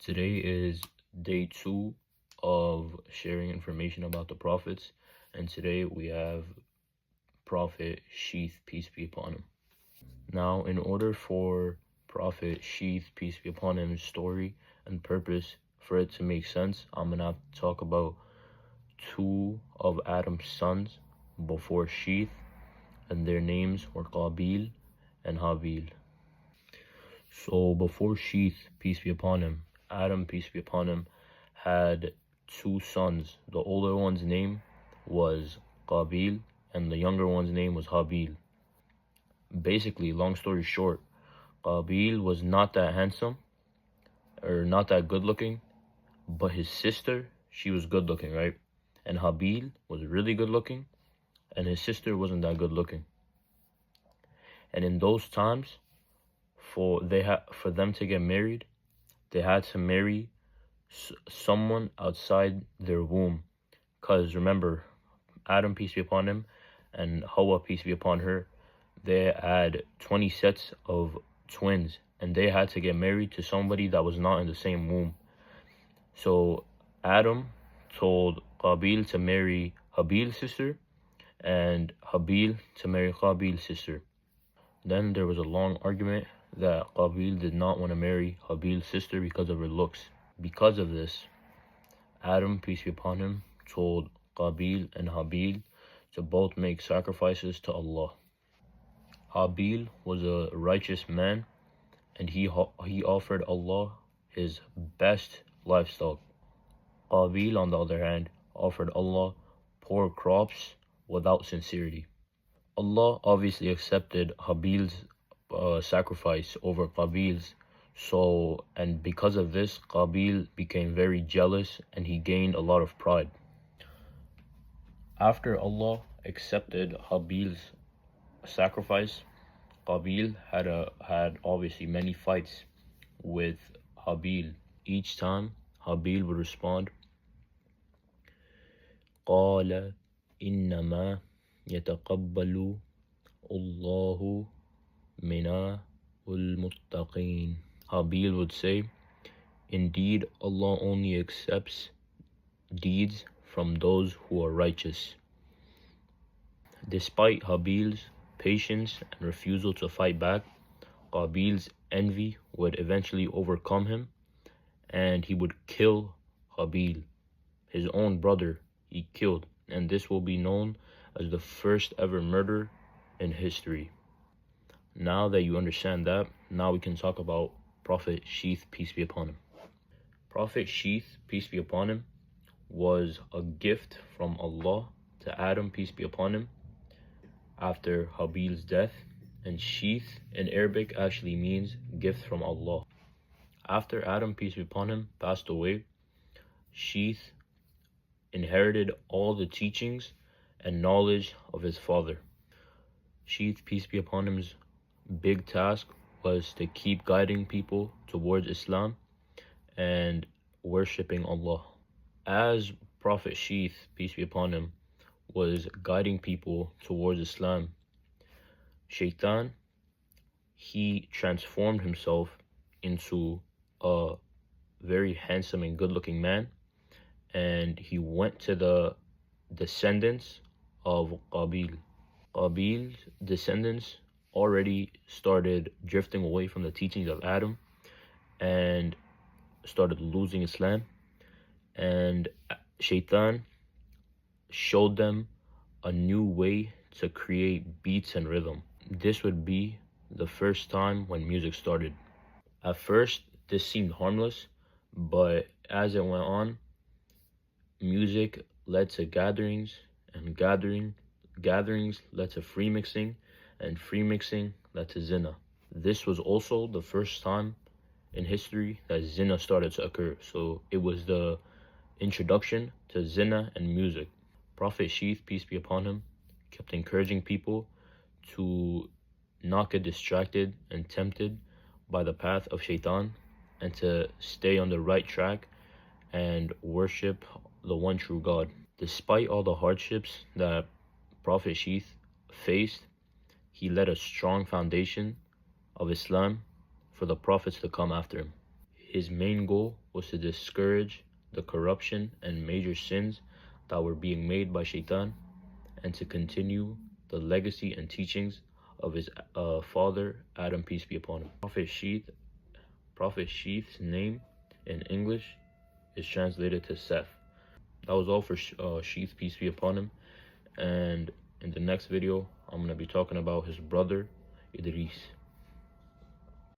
Today is day 2 of sharing information about the prophets, and today we have Prophet Sheeth, peace be upon him. Now, in order for Prophet Sheeth, peace be upon him's story and purpose for it to make sense, I'm going to have to talk about two of Adam's sons before Sheeth, and their names were Qabil and Habil. So before Sheeth, peace be upon him, Adam, peace be upon him, had two sons. The older one's name was Qabil, and the younger one's name was Habil. Basically, long story short, Qabil was not that handsome, or not that good looking, but his sister, she was good looking, right? And Habil was really good looking, and his sister wasn't that good looking. And in those times, for them to get married, they had to marry someone outside their womb. Because remember, Adam, peace be upon him, and Hawa, peace be upon her, they had 20 sets of twins, and they had to get married to somebody that was not in the same womb. So Adam told Qabil to marry Habil's sister, and Habil to marry Qabil's sister. Then there was a long argument that Qabil did not want to marry Habil's sister because of her looks. Because of this, Adam, peace be upon him, told Qabil and Habil to both make sacrifices to Allah. Habil was a righteous man, and he offered Allah his best livestock. Qabil, on the other hand, offered Allah poor crops without sincerity. Allah obviously accepted Habil's sacrifice over Qabil's. And because of this, Qabil became very jealous and he gained a lot of pride. After Allah accepted Habil's sacrifice, Qabil had obviously many fights with Habil. Each time Habil would respond, قال إنما يتقبل الله من المتقين. Habil would say, indeed, Allah only accepts deeds from those who are righteous. Despite Habil's patience and refusal to fight back, Qabil's envy would eventually overcome him, and he would kill Habil, his own brother he killed, and this will be known as the first ever murder in history. Now that you understand that, now we can talk about Prophet Sheeth, peace be upon him. Prophet Sheeth, peace be upon him, was a gift from Allah to Adam, peace be upon him, after Habil's death. And Sheeth in Arabic actually means gift from Allah. After Adam, peace be upon him, passed away, Sheeth inherited all the teachings and knowledge of his father. Sheeth, peace be upon him's big task was to keep guiding people towards Islam and worshipping Allah. As Prophet Sheeth, peace be upon him, was guiding people towards Islam, Shaitan, he transformed himself into a very handsome and good-looking man, and he went to the descendants of Qabil. Qabil's descendants already started drifting away from the teachings of Adam and started losing Islam, and Shaitan showed them a new way to create beats and rhythm. This would be the first time when music started. At first, this seemed harmless, but as it went on, music led to gatherings, and gatherings led to free mixing, and free mixing led to zina. This was also the first time in history that zina started to occur, so it was the introduction to zina and music. Prophet Sheeth, peace be upon him, kept encouraging people to not get distracted and tempted by the path of Shaitan, and to stay on the right track and worship the one true God. Despite all the hardships that Prophet Sheeth faced, he led a strong foundation of Islam for the prophets to come after him. His main goal was to discourage the corruption and major sins that were being made by Shaitan, and to continue the legacy and teachings of his father Adam, peace be upon him. Prophet Sheeth's name in English is translated to Seth. That was all for Sheeth, peace be upon him. And in the next video, I'm going to be talking about his brother Idris.